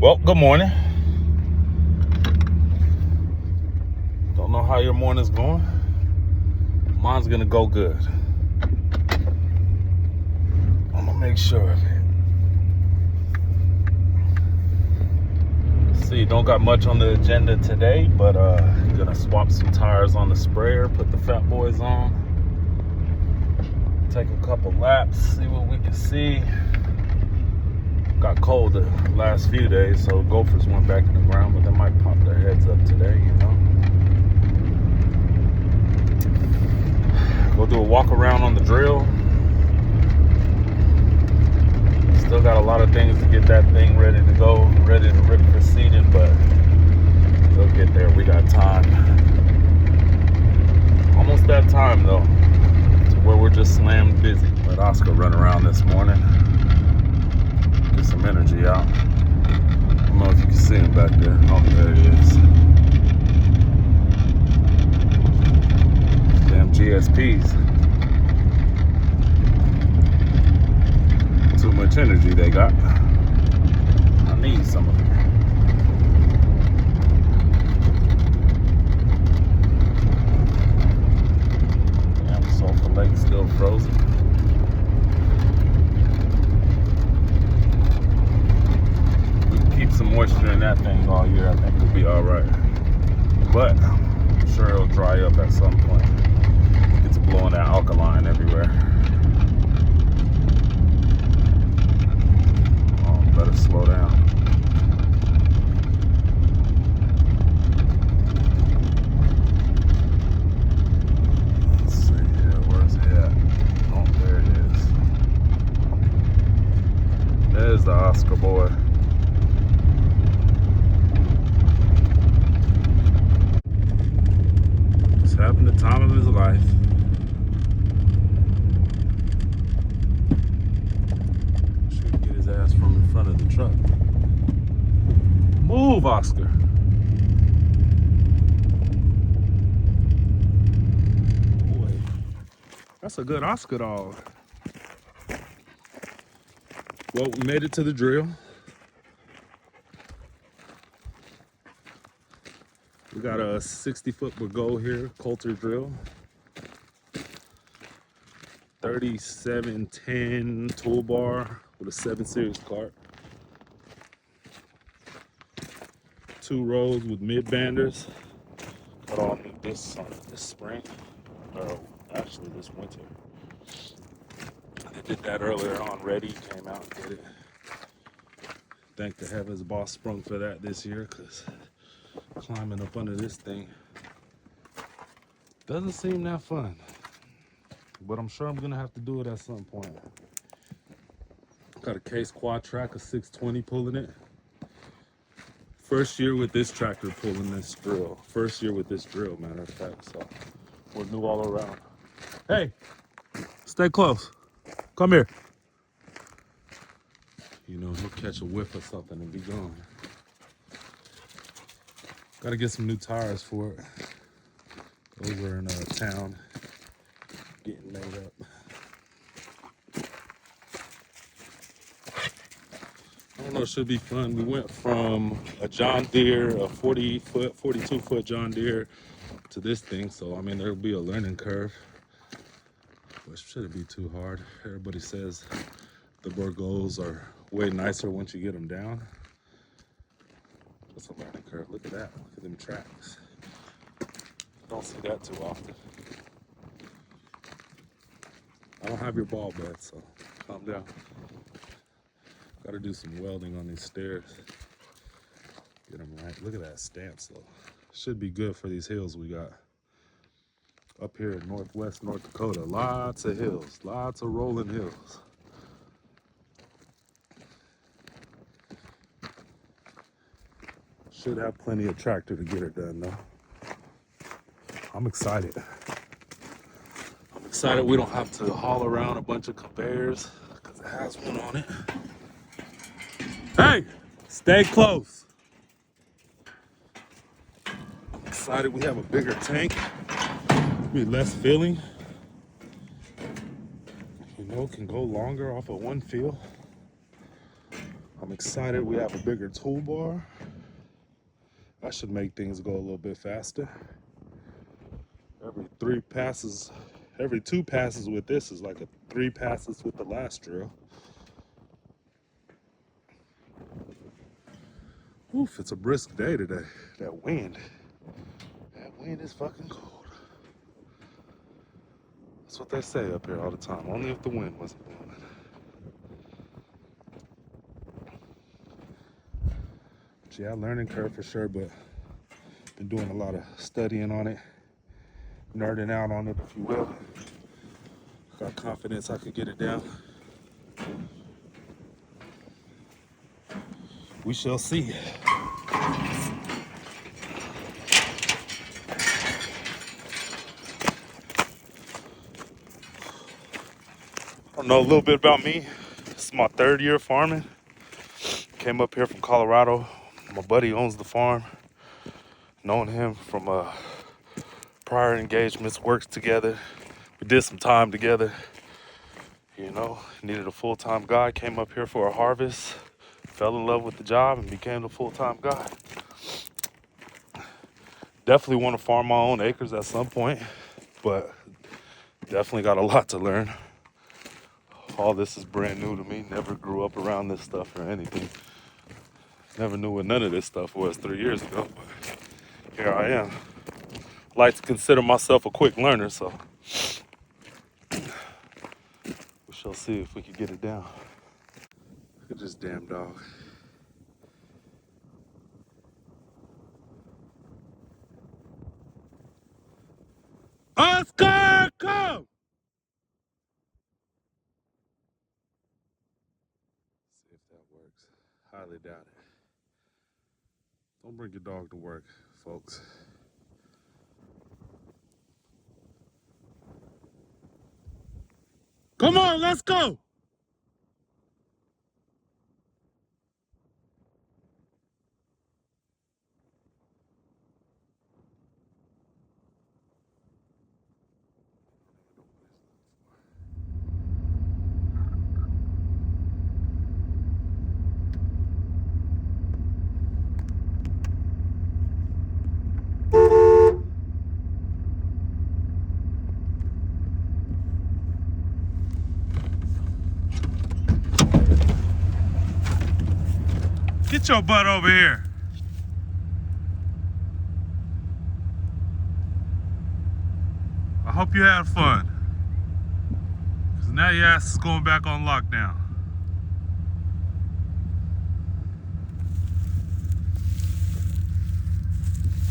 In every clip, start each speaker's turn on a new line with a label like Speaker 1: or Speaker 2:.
Speaker 1: Well, good morning. Don't know how your morning's going. Mine's gonna go good. I'm gonna make sure of it. See, don't got much on the agenda today, but gonna swap some tires on the sprayer, put the Fat Boys on, take a couple laps, see what we can see. Got cold the last few days, so gophers went back in the ground, but they might pop their heads up today, you know. Go do a walk around on the drill. Still got a lot of things to get that thing ready to go, ready to rip for seeding, but we'll get there. We got time. Almost that time though, to where we're just slammed busy. Let Oscar run around this morning. Get some energy out. I don't know if you can see him back there. Oh, there he is. Damn GSPs. Too much energy they got. I need some of it. Damn, Sulphur Lake still frozen. Keep some moisture in that thing all year, I think it'll be all right. But I'm sure it'll dry up at some point. It's blowing that alkaline everywhere. Oh, better slow down. Let's see here, where's he at? Oh, there it is. There's the Oscar boy. Having the time of his life. Should get his ass from in front of the truck. Move, Oscar. Boy, that's a good Oscar dog. Well, we made it to the drill. We got a 60-foot Bourgault here, Coulter drill. 3710 toolbar with a 7 series cart. 2 rows with mid-banders. Got all new discs on it this spring. Actually this winter. They did that earlier on. Reddy came out and did it. Thank the heavens boss sprung for that this year, because climbing up under this thing doesn't seem that fun, but I'm sure I'm gonna have to do it at some point. Got a Case quad track, a 620 pulling it. First year with this tractor pulling this drill. First year with this drill, matter of fact, so we're new all around. Hey, stay close. Come here. You know, he'll catch a whiff of something and be gone. Gotta get some new tires for it. Over in town, getting made up. I don't know, it should be fun. We went from a John Deere, a 40-foot, 42-foot John Deere to this thing. So, I mean, there'll be a learning curve, but it shouldn't be too hard. Everybody says the Bourgauts are way nicer once you get them down. That's a learning curve. Look at that. Look at them tracks. Don't see that too often. I don't have your ball bed, so calm down. Got to do some welding on these stairs. Get them right. Look at that stance, though. Should be good for these hills we got up here in northwest North Dakota. Lots of hills, lots of rolling hills. Should have plenty of tractor to get it done, though. I'm excited. I'm excited we don't have to haul around a bunch of conveyors, because it has one on it. Hey, stay close. I'm excited we have a bigger tank. Be less filling. You know, can go longer off of one fill. I'm I'm excited we have a bigger toolbar. That should make things go a little bit faster. Every 2 passes with this is like 3 passes with the last drill. Oof, it's a brisk day today. That wind is fucking cold. That's what they say up here all the time. Only if the wind wasn't blowing. But yeah, learning curve for sure, but been doing a lot of studying on it, nerding out on it, if you will. Got confidence I could get it down. We shall see. I don't know a little bit about me. This is my 3rd year farming. Came up here from Colorado. My buddy owns the farm. Known him from prior engagements, worked together. We did some time together. You know, needed a full-time guy. Came up here for a harvest. Fell in love with the job and became a full-time guy. Definitely want to farm my own acres at some point, but definitely got a lot to learn. All this is brand new to me. Never grew up around this stuff or anything. Never knew what none of this stuff was 3 years ago, but here I am. Like to consider myself a quick learner, so we shall see if we can get it down. Look at this damn dog. Oscar, come! See if that works. Highly doubt it. Don't bring your dog to work, folks. Come on, let's go! Get your butt over here. I hope you had fun. Because now your ass is going back on lockdown.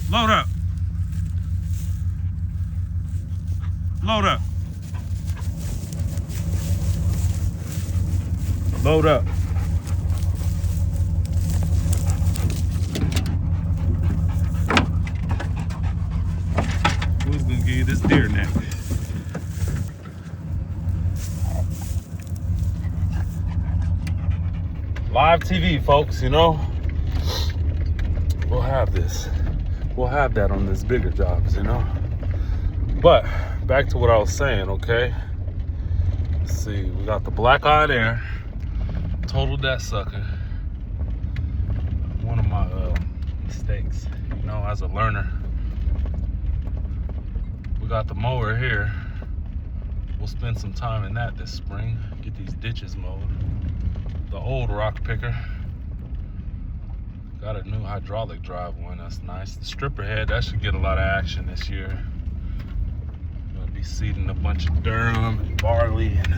Speaker 1: Load up. Load up. Load up. Who's gonna give you this deer neck? Live TV, folks, you know? We'll have this. We'll have that on this bigger jobs, you know? But back to what I was saying, okay? Let's see, we got the black eye there. Totaled that sucker. One of my mistakes, you know, as a learner. We got the mower here. We'll spend some time in that this spring. Get these ditches mowed. The old rock picker. Got a new hydraulic drive one, that's nice. The stripper head, that should get a lot of action this year. Gonna be seeding a bunch of durum and barley and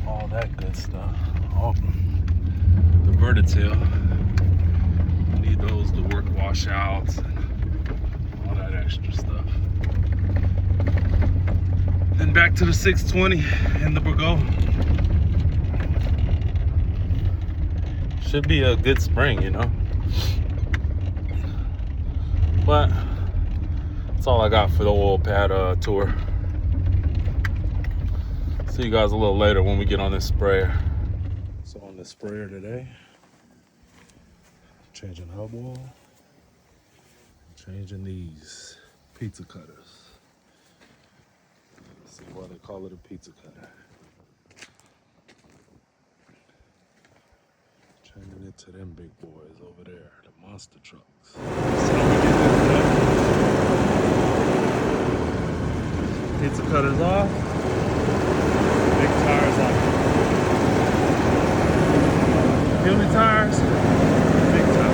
Speaker 1: all that good stuff. Oh, the Vertitail. Need those to work washouts and all that extra stuff. Then back to the 620 and the Burgo. Should be a good spring, you know. But that's all I got for the oil pad tour. See you guys a little later when we get on this sprayer. So on this sprayer today, changing hub oil, changing these pizza cutters. See why they call it a pizza cutter. Changing it get to them big boys over there, the monster trucks. Pizza cutters off. Big tires on. Puny tires. Big tires.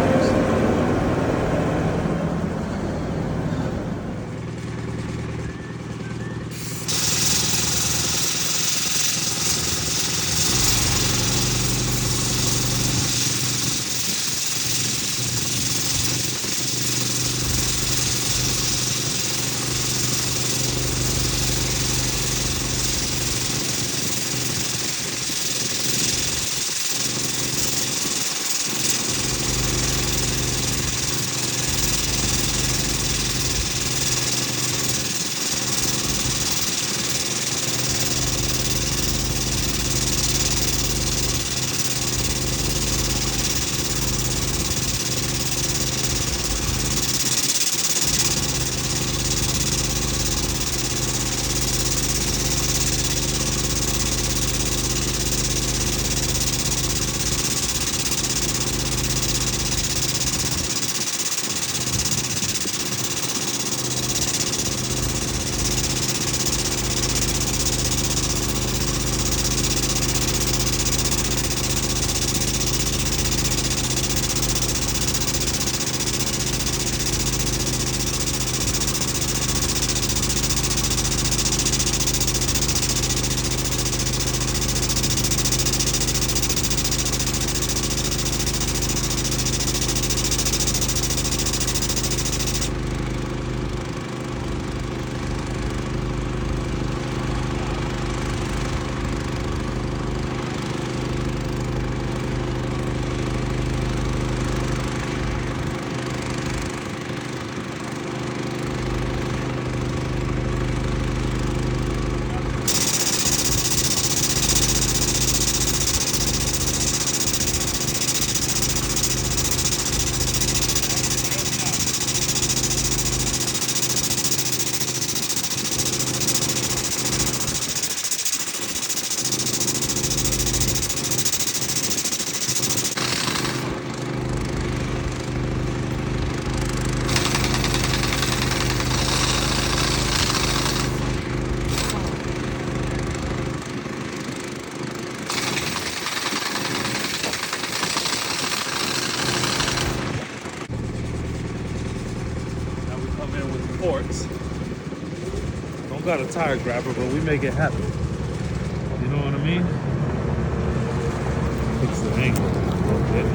Speaker 1: Ports. Don't got a tire grabber, but we make it happen. You know what I mean? Fix the angle a little bit.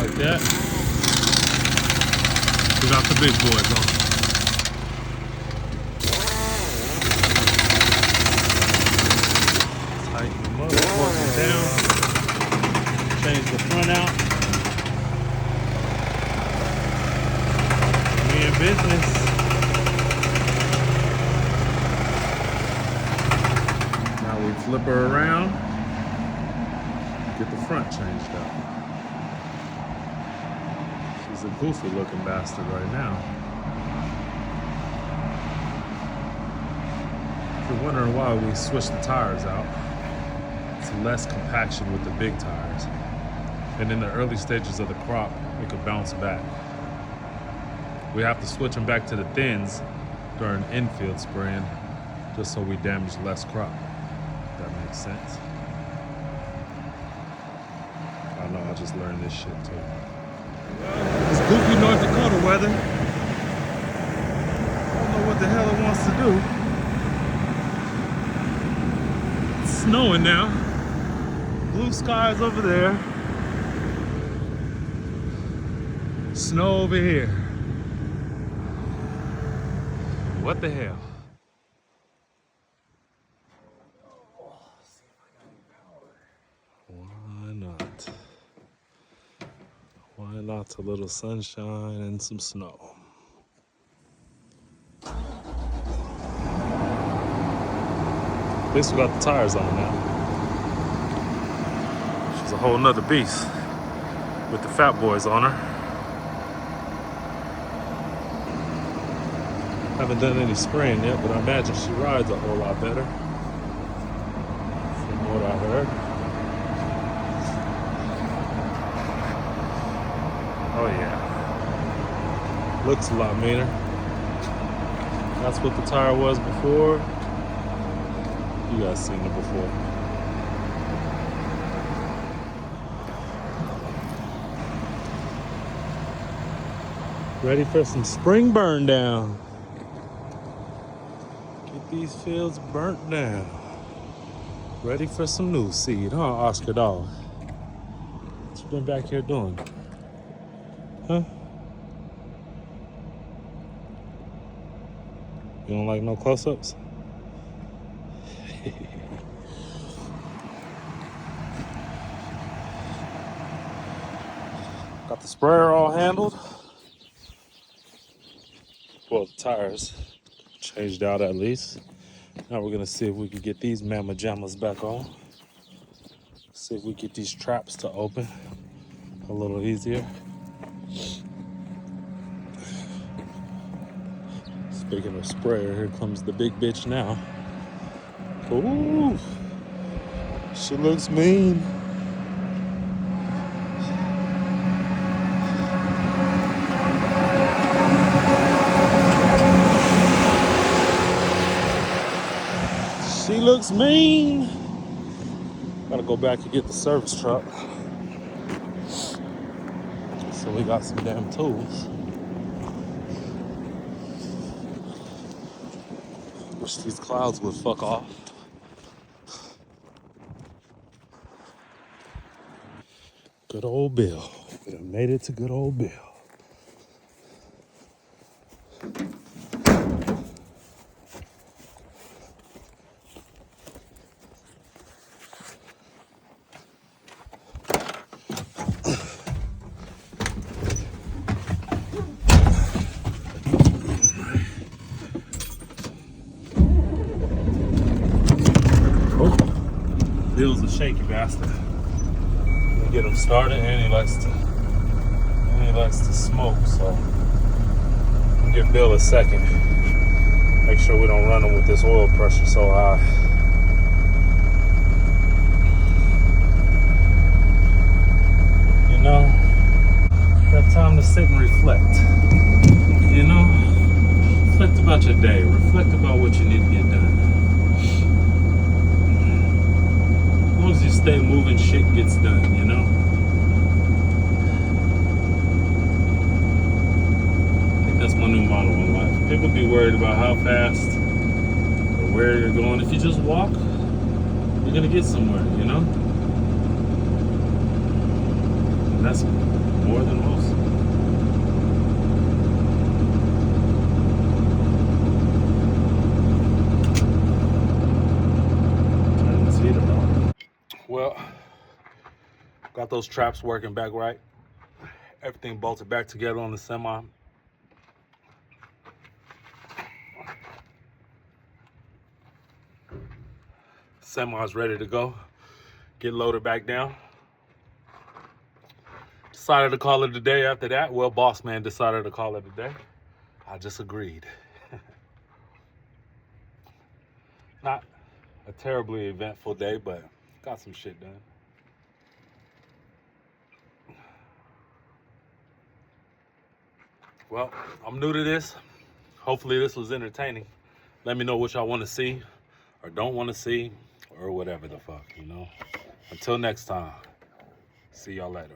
Speaker 1: like that. We got the big boys on. Tighten them up, work them down. Change the front out. We in business. Now we flip her around. Get the front changed out. She's a goofy looking bastard right now. If you're wondering why we switched the tires out, it's less compaction with the big tires. And in the early stages of the crop, it could bounce back. We have to switch them back to the thins during infield spraying just so we damage less crop. If that makes sense. I know I just learned this shit too. It's goofy North Dakota weather. I don't know what the hell it wants to do. It's snowing now. Blue skies over there. Snow over here. What the hell? Why not? Why not a little sunshine and some snow? At least we got the tires on now. She's a whole nother beast with the fat boys on her. Haven't done any spraying yet, but I imagine she rides a whole lot better from what I heard. Oh yeah, looks a lot meaner. That's what the tire was before. You guys seen it before. Ready for some spring burn down. Get these fields burnt down. Ready for some new seed, huh, Oscar Dog? What you been back here doing? Huh? You don't like no close-ups? Got the sprayer all handled. Well, the tires changed out at least. Now we're gonna see if we can get these mamma jammas back on. See if we get these traps to open a little easier. Speaking of sprayer, here comes the big bitch now. Ooh, she looks mean. She looks mean. Gotta go back and get the service truck. So we got some damn tools. Wish these clouds would fuck off. Good old Bill. We done made it to good old Bill. Bill's a shaky bastard. We get him started, and he likes to smoke. So we'll give Bill a second. Make sure we don't run him with this oil pressure so high. You know, got time to sit and reflect. You know, reflect about your day. Reflect about what you need to get done. As long as you stay moving, shit gets done, you know? I think that's my new motto in life. People be worried about how fast or where you're going. If you just walk, you're gonna get somewhere, you know? And More than most. Turn this heater on. Well, got those traps working back right. Everything bolted back together on the semi. Semi's ready to go. Get loaded back down. Decided to call it a day after that. Well, boss man decided to call it a day. I just agreed. Not a terribly eventful day, but got some shit done. Well, I'm new to this. Hopefully this was entertaining. Let me know what y'all want to see or don't want to see or whatever the fuck, you know. Until next time, see y'all later.